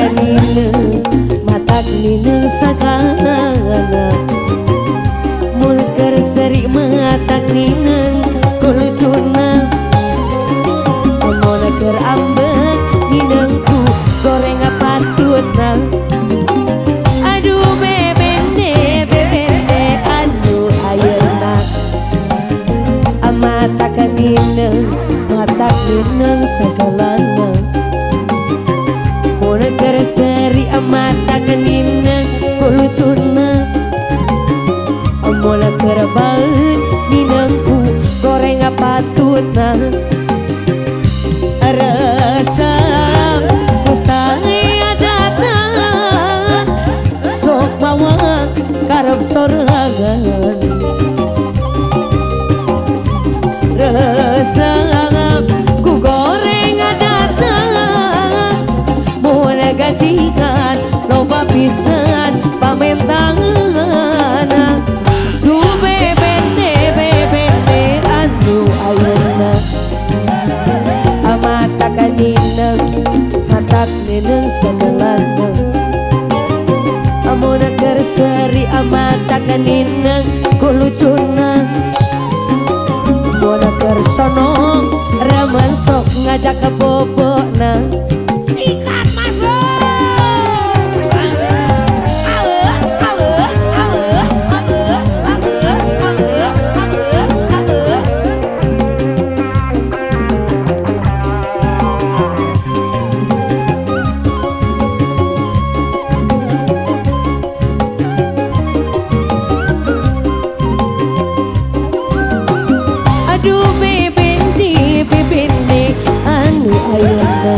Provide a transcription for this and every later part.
kanina matak nina sakana mulker seri matak nina kulujuna mulker ambek ninangku goreng patutna aduh bebende anu ayeuna matak kanina matak nina sakalana mulker seri matak nina kulujuna mulai kerbaut ninangku goreng patutna rasa usai datang sok bawa karep sorangan rasa ku goreng datang mulai gajikan loba pisan pamentangan matak ninang sakalana amuna kerseri matak ninang kulucuna muna kersono raman sok ngajak ke bobona sikat mas bro. Aduh bebende anu ayeuna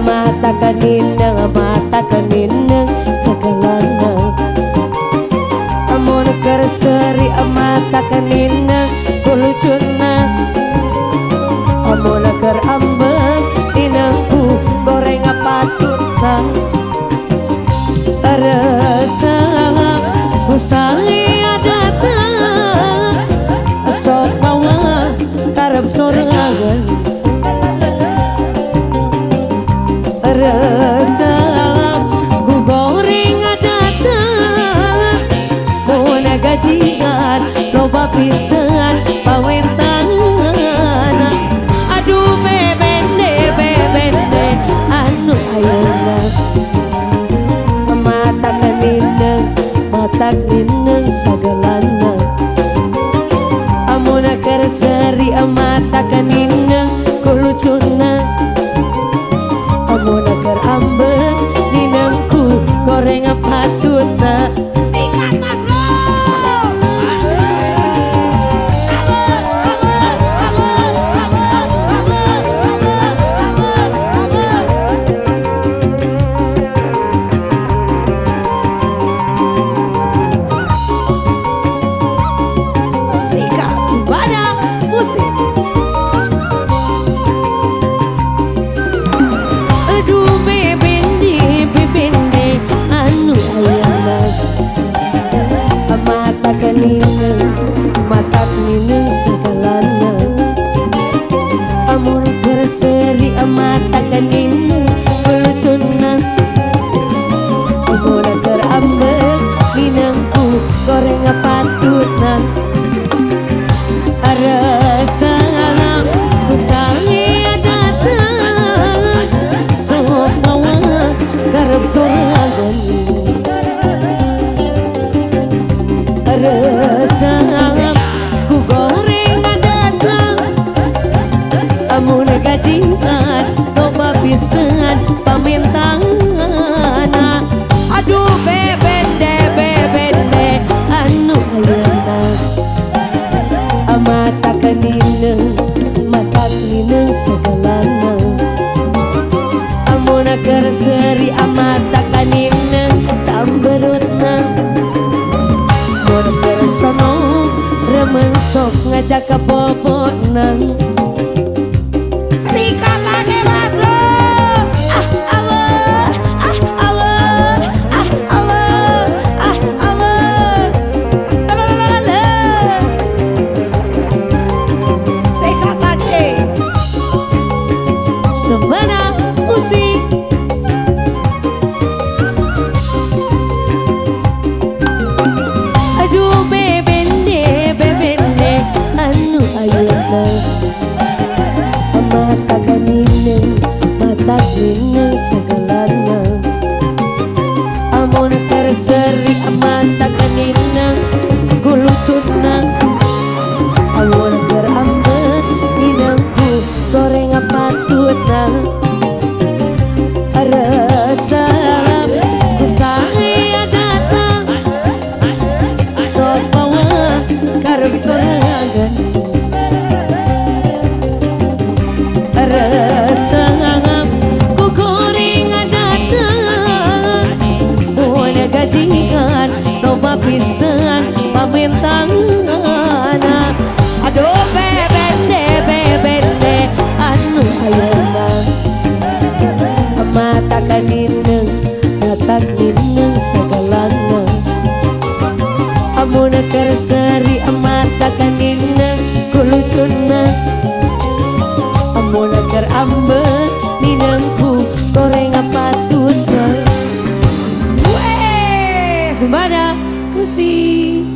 mata kaninang sakalana amun kerseri mata kaninang kulucuna amun ker ambek dinangku goreng patutna rasa usai datang sok bawa karep sorangan rasa ku goreng datang muna gajian loba pisan pawentangan aduh bebende anu ayeuna matak ninang sagalana amuna kerseri matak ninang kulucuna amuna ker ambek ninangku goreng patutna sikat mas bro. Matak ninang sakalana amun kerseri matak ninang kulucuna amun ker ambek ninangku goreng patutna rasa usai datang sok bawa karep sorangan rasa ku goreng datang amun gajian loba pisan pamentangan aduh bebende anu ayeuna matak ninang sagalana amun kerseri matak ninang samberutna sono remen sok ngajak ke bobona sikat lagi mas bro. Sikat lagi semana musik kaninang segalana. Amon kerseri mata kaninang kulutunang. Amon ker ambet inangku goreng patutna. Rasa ku saya datang sok bawa karep sorangan. Rasa ku goreng datang mulai gajikan loba pisan pamintangana. Aduh bebende anu ayeuna mata kaninang mata kaninang segalana. Amun kerseri mata kaninang kulucuna. Amun ker ambet ninangku goreng patutna. Weh Zumbada musik.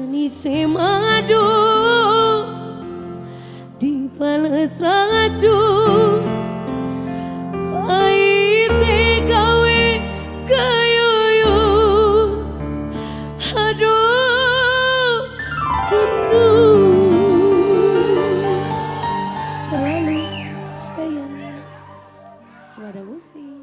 manis madu dibales racun pahit gawe kayuyun aduh ketung terlalu sayang suara musik.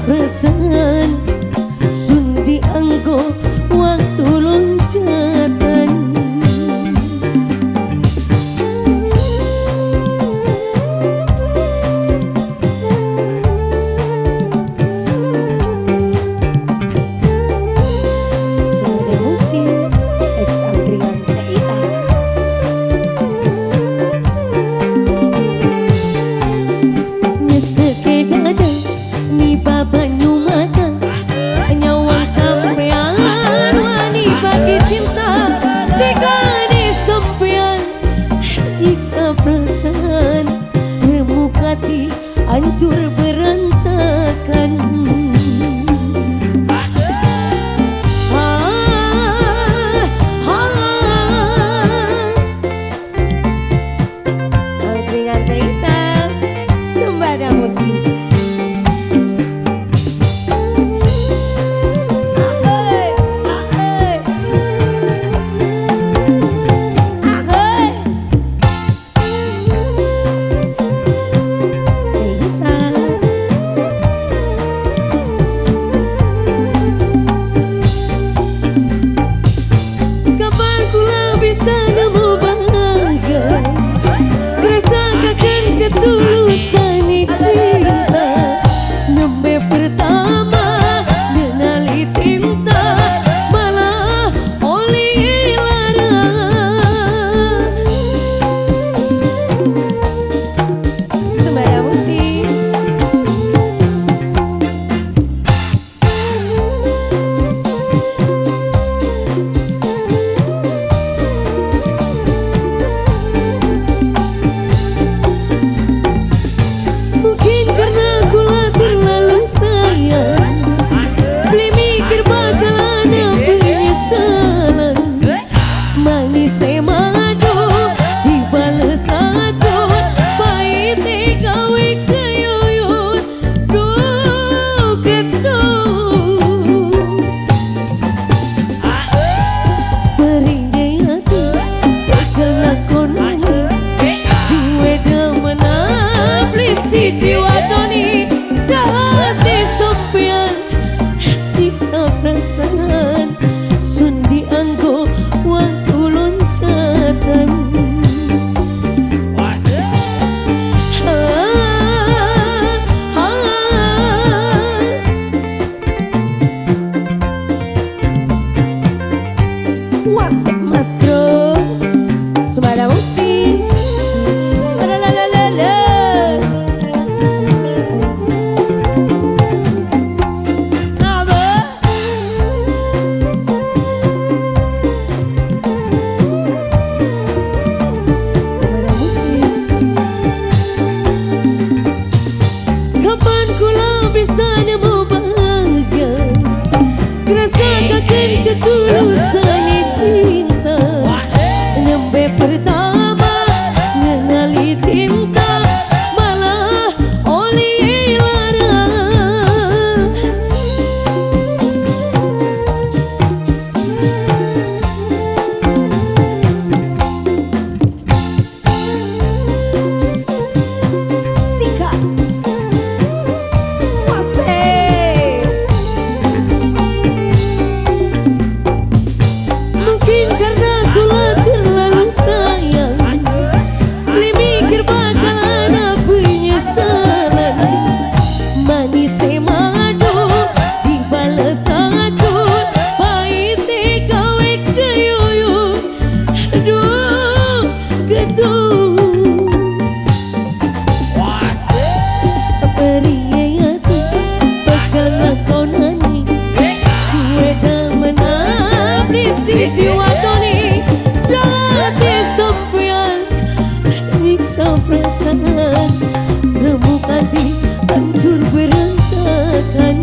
Perasaan sun dianggo waktu loncatan suara musik ex angkringan Teita nyeseke dada ni baba nyumata nyawang sampean manis madu dibalas racun pahitnya gawe keyuyut aduh geduh periye hati bakal ngakonani gue damana berisi jiwa doni jati sampean nyiksa perasaan remuk hati hancur berantakan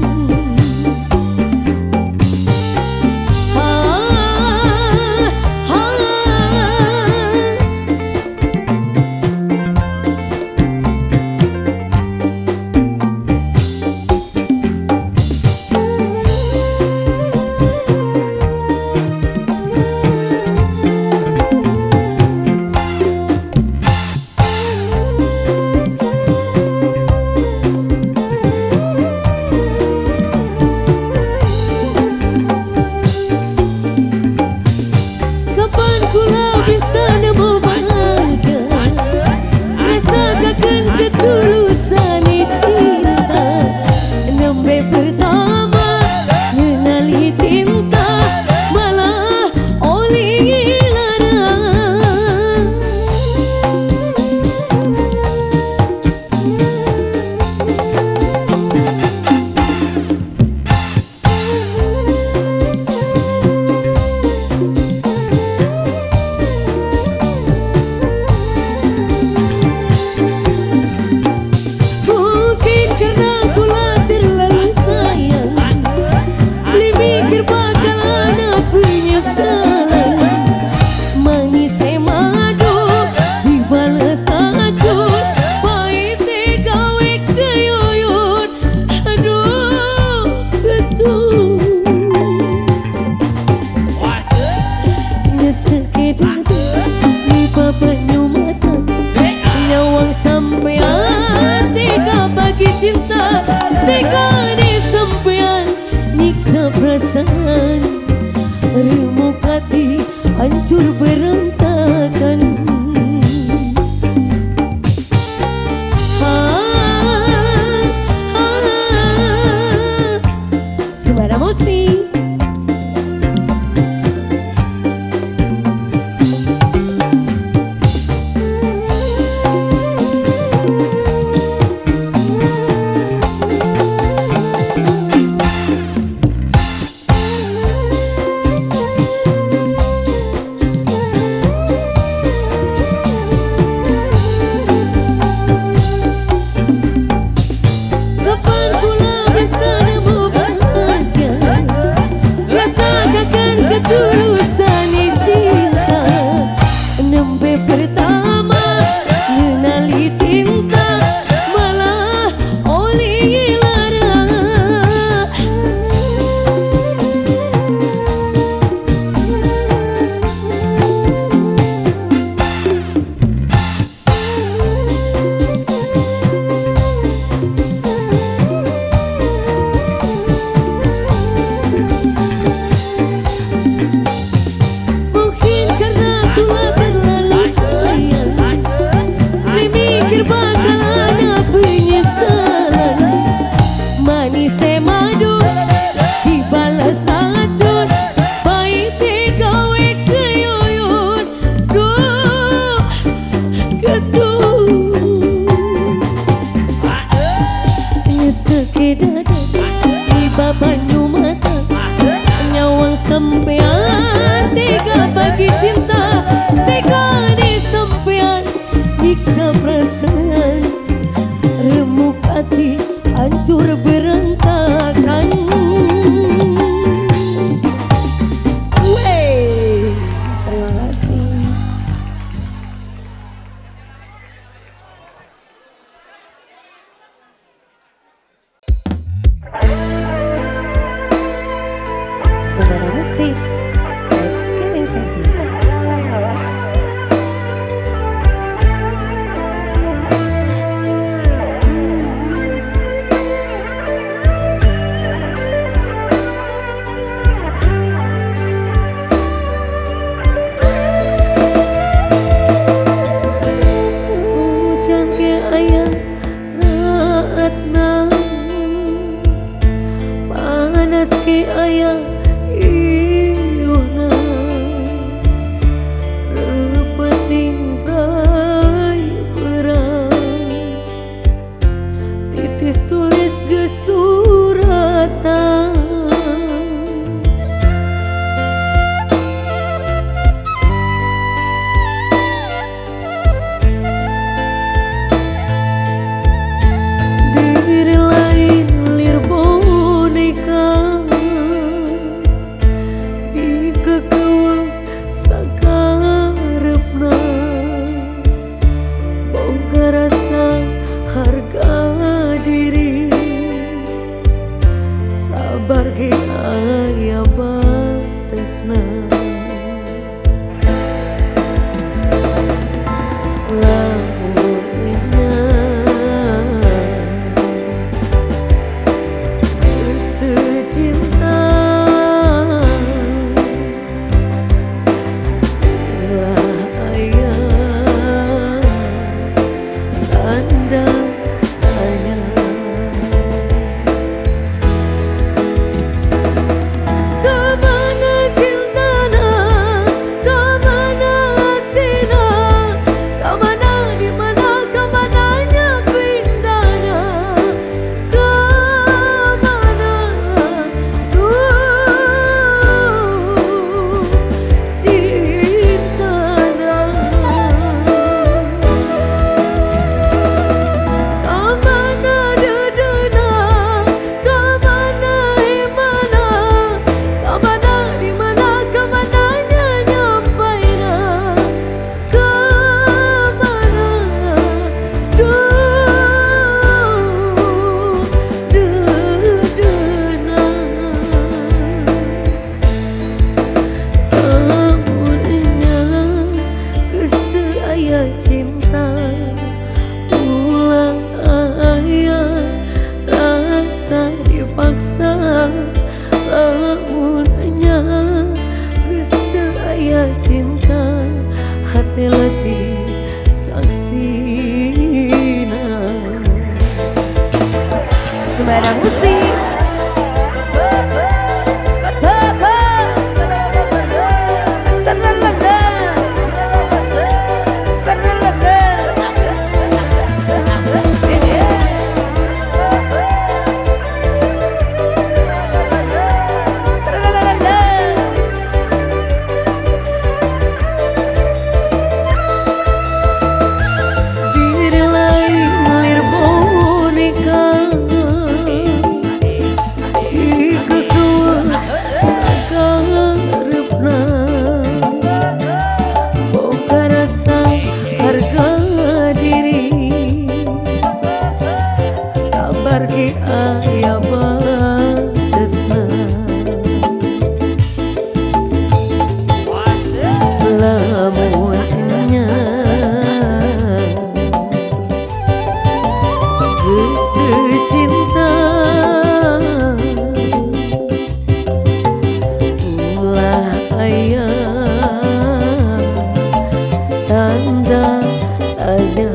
kapan kula bisa nemu bahagia rasakan ketulusan cinta nembe pertama mengenali cinta malah oleh larang mungkin karena kula terlalu sayang beli mikir bakal ada penyesalan manis madu dibalas racun pahitnya gawe keyuyut aduh betul sekedar di babanya mata nyawang sampean tega bagi cinta tega di sampean nyiksa perasaan remuk hati hancur berantakan Suara musik kapan kula bisa nemu bahagia rasakan ketulusan cinta nembe pertama mengenali cinta malah oleh larang mungkin karena kula terlalu sayang beli mikir bakal ada penyesalan manis madu dibalas racun pahitnya gawe keyuyut duh geduh sekedar di babanya mata nyawang sampean tega bagi cinta tega di sampean nyiksa perasaan remuk hati hancur berantakan Wey, terima kasih. Suara musik sekarang saja. dipaksa lamunnya geus teu aya cinta hati letih saksina. Sembarang musik pergi aya batesna. Lamunnya geus teu cinta ulah aya tanda tanya.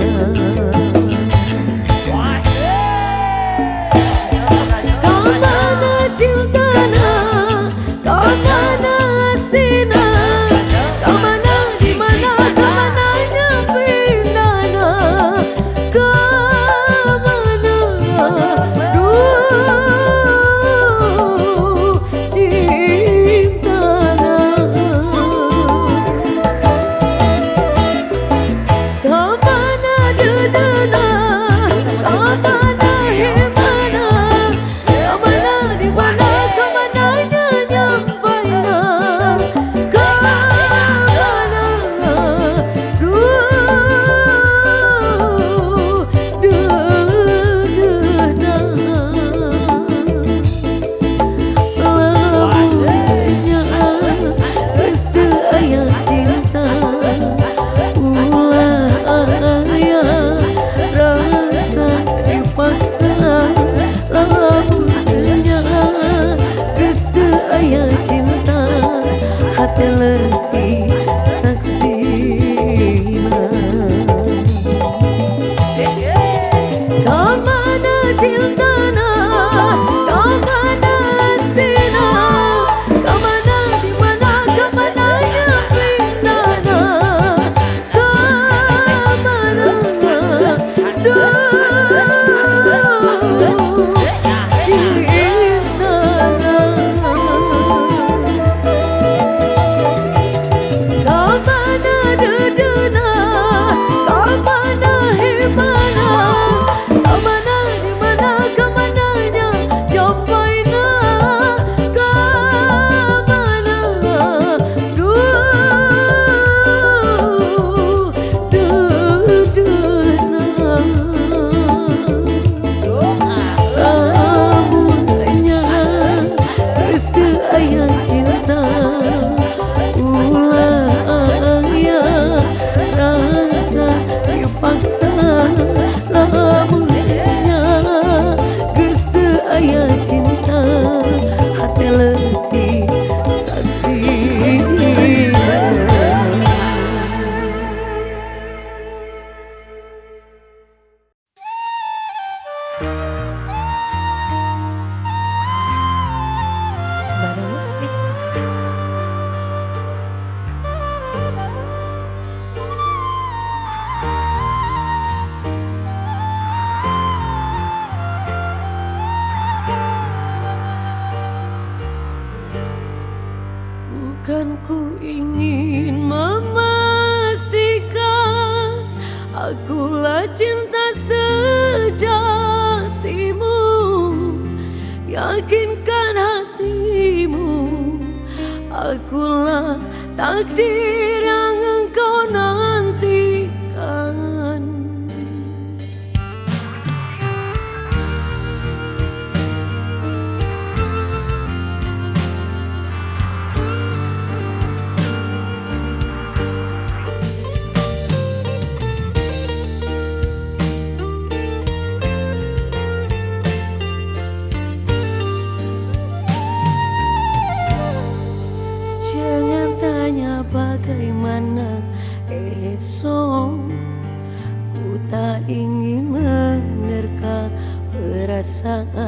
Hati letih saksina. Kamana cintana, kamana asina, kamana dimana, kamana nyapindana, kamana bukan ku ingin memastikan akulah cinta sejatimu, yakinkan hatimu akulah takdir yang engkau nantikan.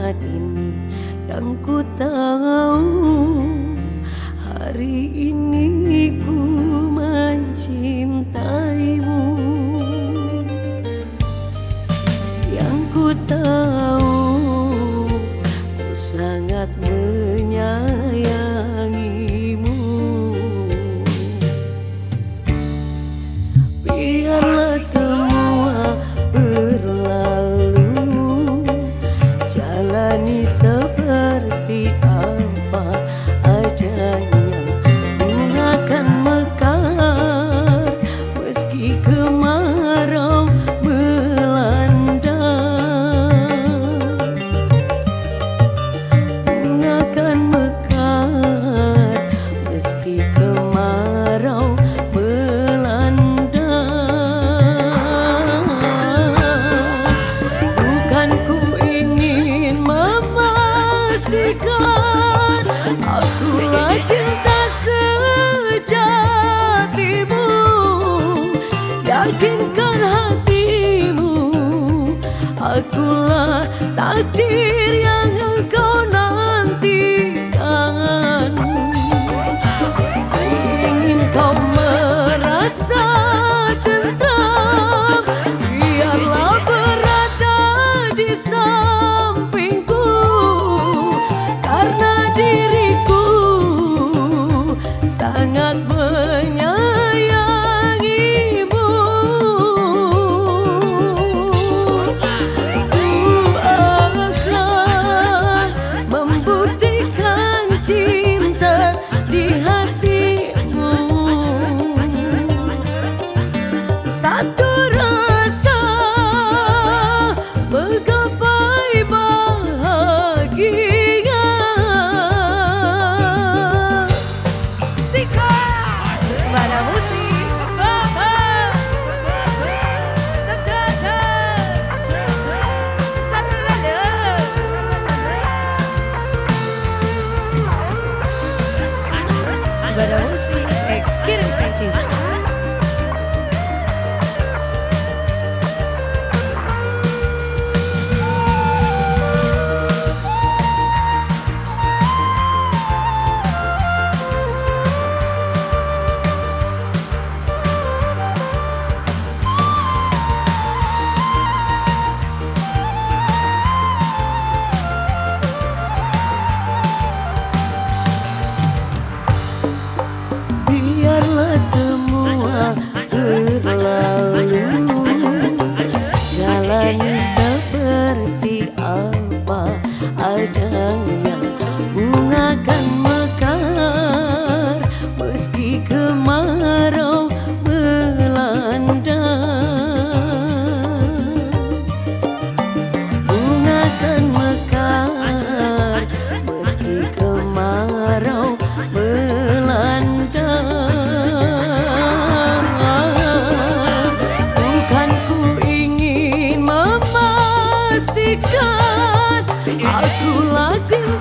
saat ini yang ku tahu, hari ini ku mencintaimu. Yang ku tahu, ku sangat menyayangimu. Biarlah semua berlalu, jalani seperti apa adanya. Bunga kan mekar meski kemarau melanda. Bunga kan mekar meski kemarau melanda. Bukan ku ingin memastikan akulah cinta sejatimu. Yakinkan hatimu, akulah takdir yang engkau nantikan. Ku ingin kau merasa tentram, biarlah berada di sampingku, karena diriku sangat menyayangimu. Ku akan membuktikan cinta di hatimu. Satu rasa menggapai bahagia. Sika Susmana Musik. Susmana Musik Excursion. Biarlah semua berlalu, jalani seperti apa adanya. Bunga kan mekar meski kemarau melanda. Bunga kan mekar meski kemarau melanda. Bukan ku ingin memastikan akulah cinta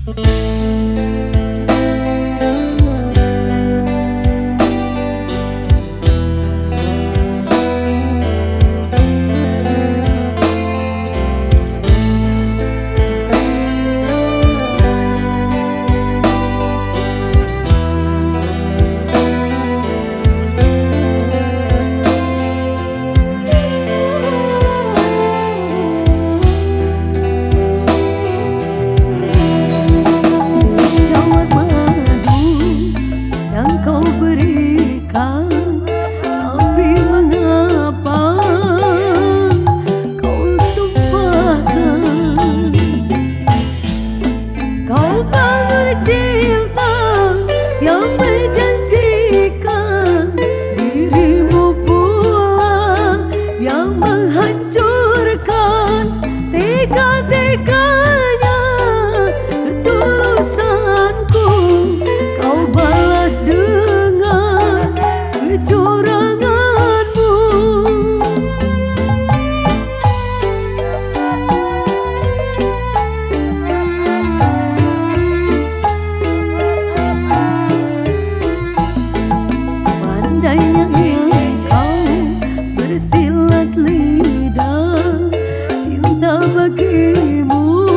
Sejawat madu yang kau berikan, tapi mengapa kau tumpahkan? Kau bangun cinta yang menjanjikan, dirimu pula yang menghancurkan. Tega-teganya ketulusanku kau balas dengan kecuranganmu. Pandainya kau bersilat lidah, cinta bagimu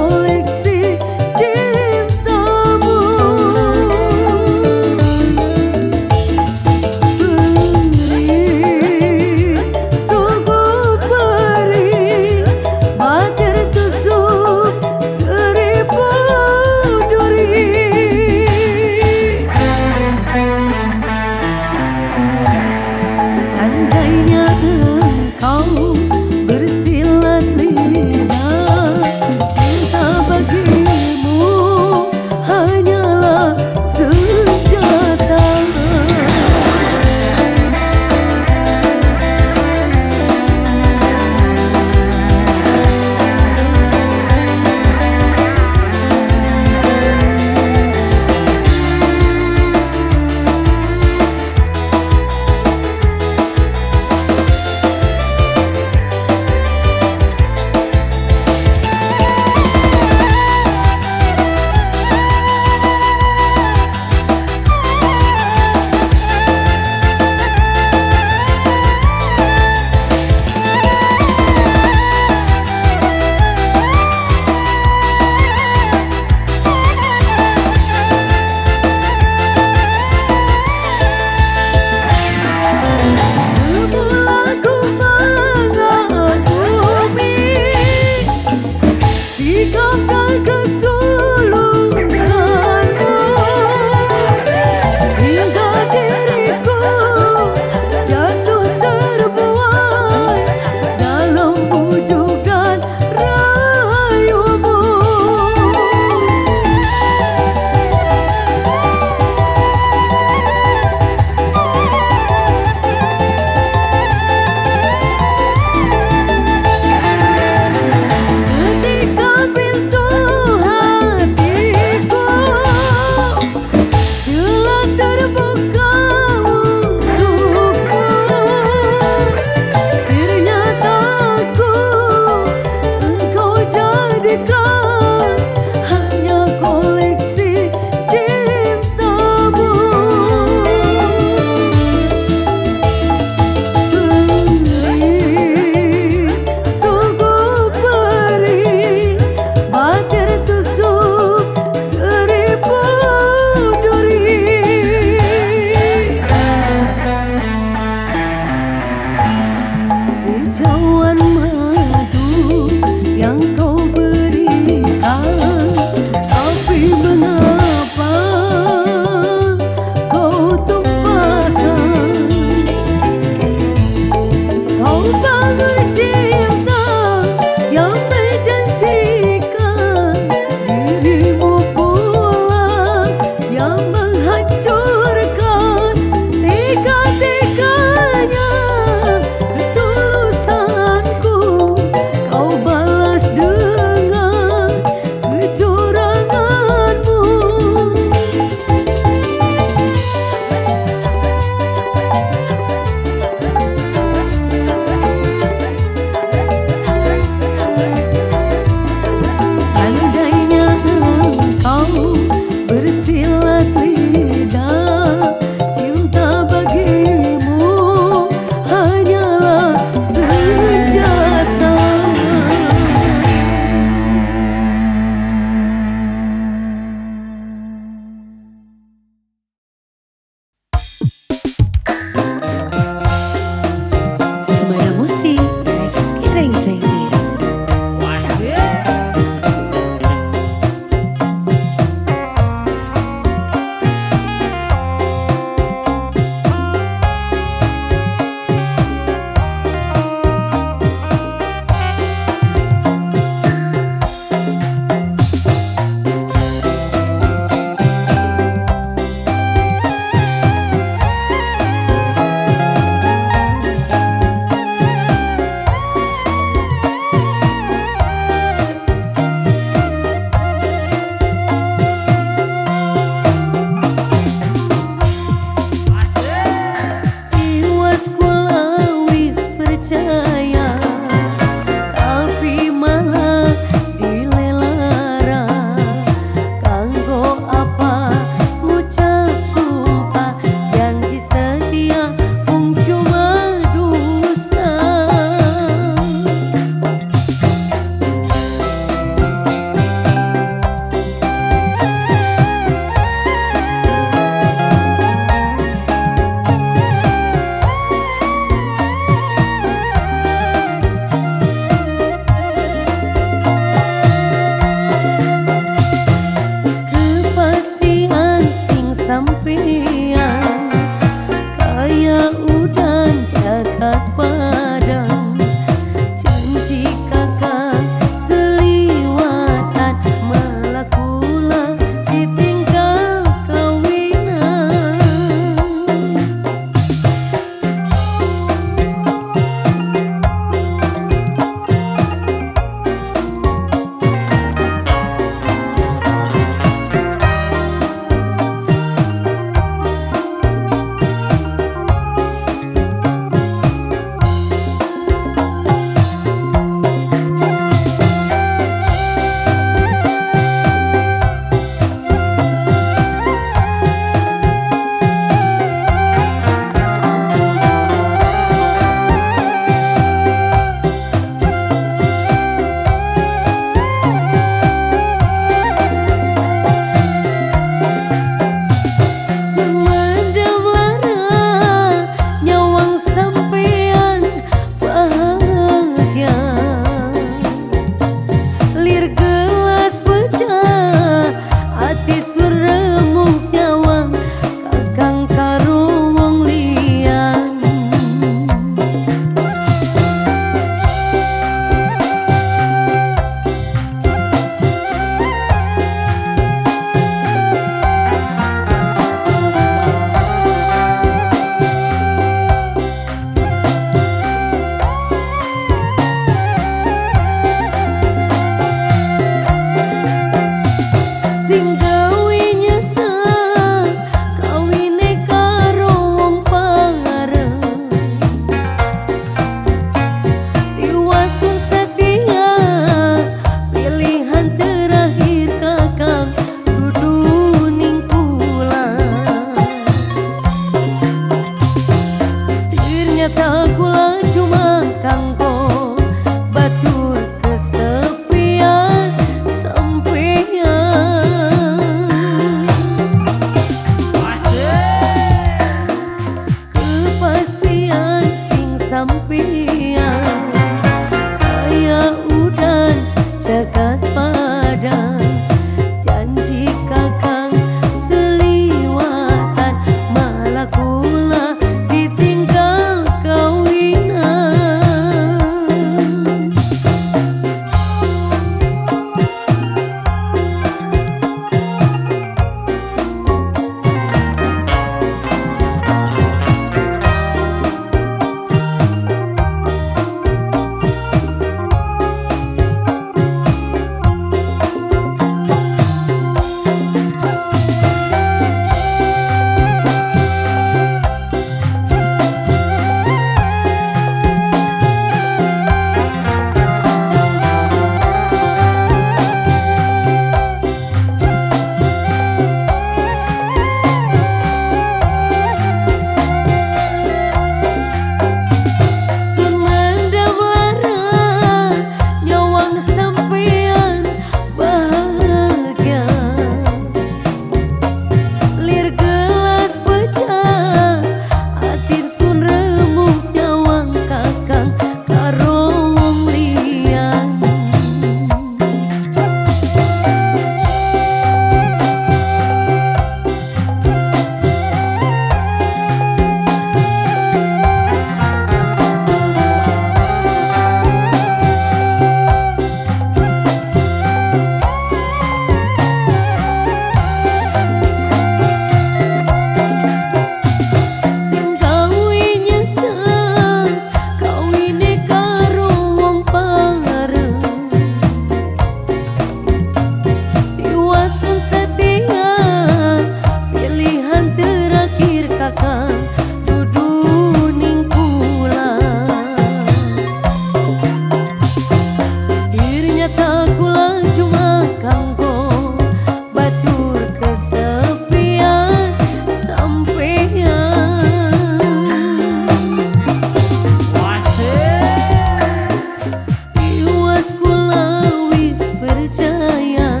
Pas kula wis percaya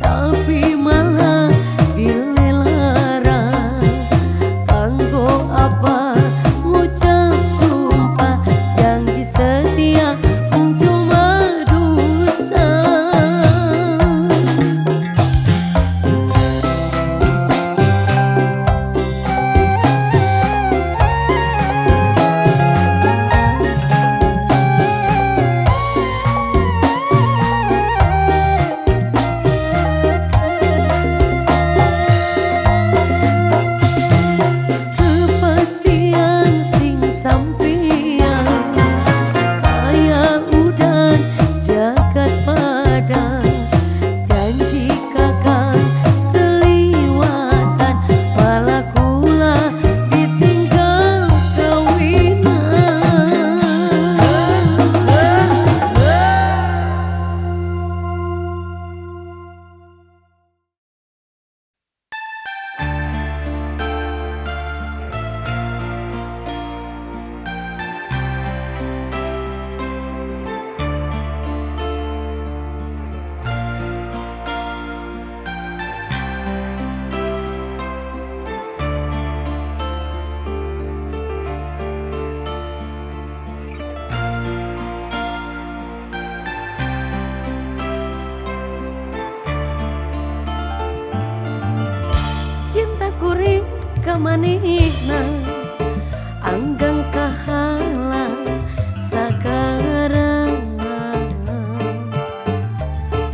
tapi malah dilarang. Kanggo apa ngucap sumpah janji setia mung cuma dusta. Kepastian sing sampeyan kaya udan jagat padang. Janji kakang seliwatan malah kula ditinggal kawinan. Cinta kuring kamanehna anggang kahala sakarang.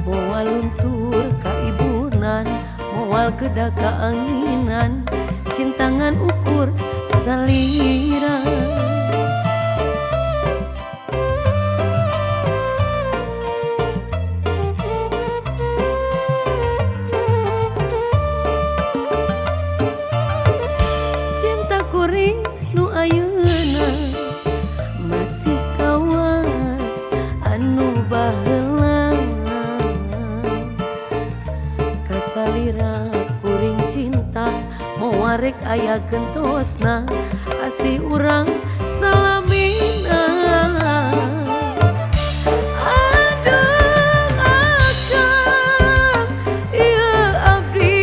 Moal luntur ka ibunan, moal kedah kaanginan, cintangan ukur salira. Cinta kuring nu ayeuna masih kawas anu baheula. Kasalira kuring cinta moal rek aya gentosna asih urang salamina. Aduh akang ieu abdi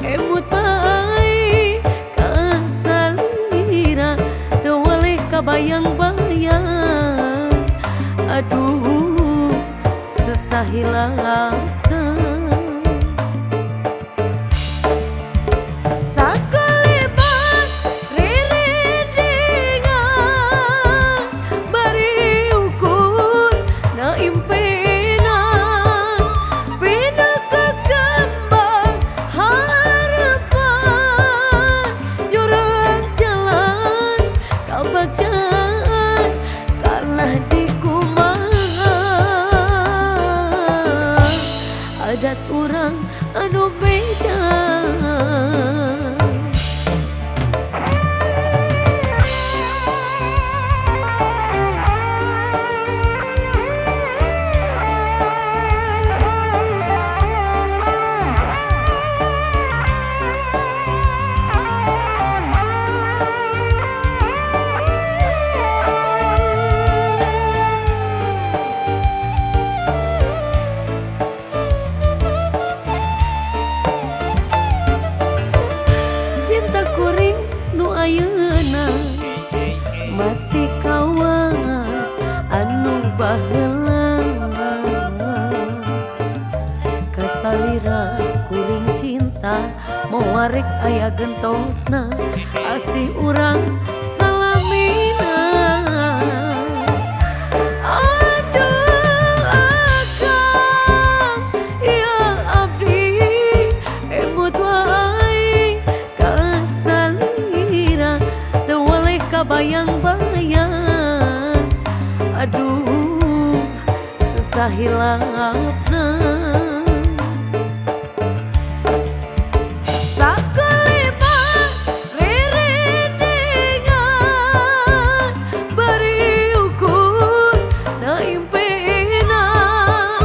emut bae kasalira teu waleh kabayang-bayang. Aduh sesahilana sakalibat ririntingan bari ukur na impinan pina kekembang harapan jurang jalan kabagjan kalah di kumaha adat urang anu beda. Cinta kuring nu ayeuna masih kawas anu baheula. Kasalira kuring cinta moal rek aya gentosna asih urang salamina. Aduh akang ieu abdi emut wae kasalira teu waleh kabayang-bayang. Aduh sesahilapna sakalibat ririntingan bari ukur na impinan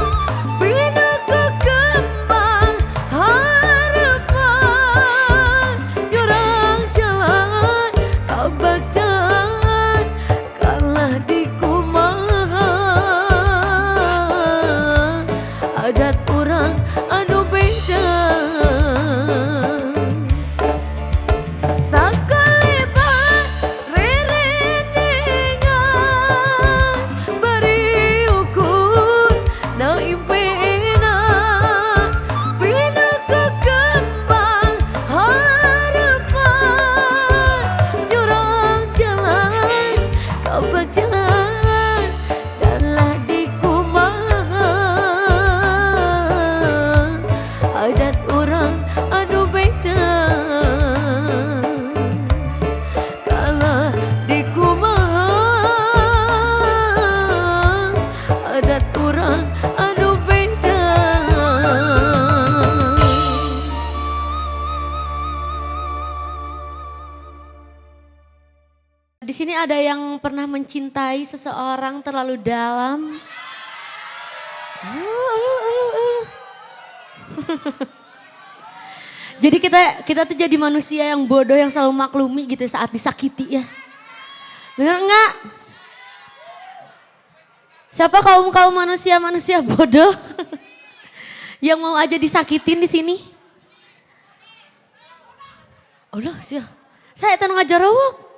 pina kekembang harapan jurang jalan kabagjan kalah di kumaha ada yang pernah mencintai seseorang terlalu dalam? Lu. Jadi kita tuh jadi manusia yang bodoh yang selalu maklumi gitu saat disakiti ya. Bener nggak? Siapa kaum manusia bodoh yang mau aja disakitin di sini? Oh loh, saya tenang aja rawok.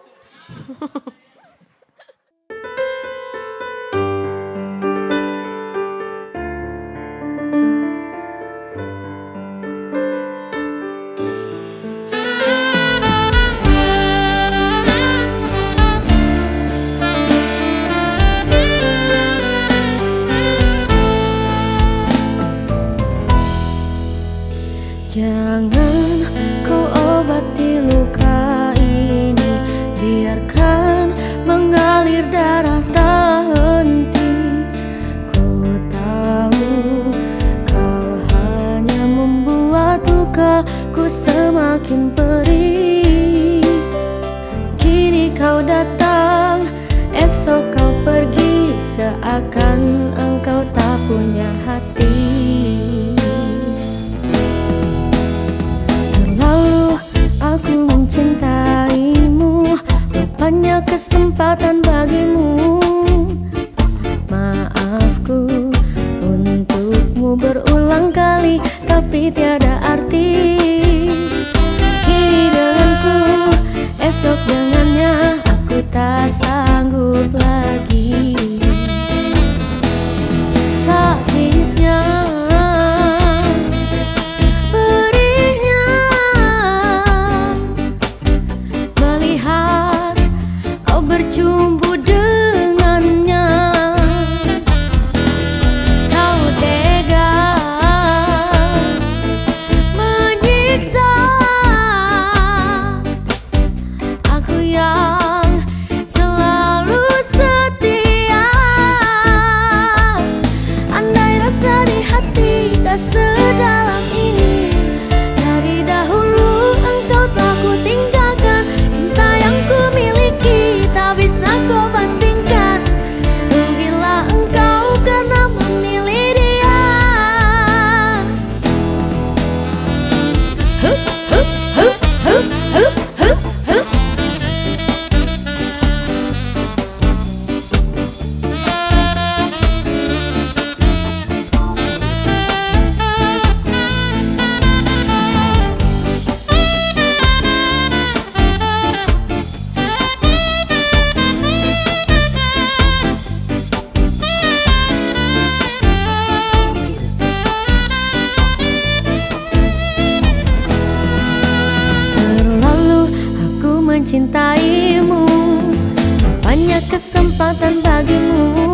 Jangan kau obati luka ini, biarkan mengalir darah tak henti. Ku tahu kau hanya membuat lukaku semakin perih. Kini kau datang, esok kau pergi, seakan engkau tak punya hati. Aku mencintaimu, rupanya kesempatan bagimu. Maafku untukmu berulang kali, tapi tiada arti. Kini denganku, esok dengannya, aku tak sanggup lagi. Sakitnya sedalam ini, dari dahulu engkau telah ku tinggalkan. Cinta yang ku miliki tak bisa kau bandingkan. Rugilah engkau karena memilih dia. Mencintaimu, banyak kesempatan bagimu.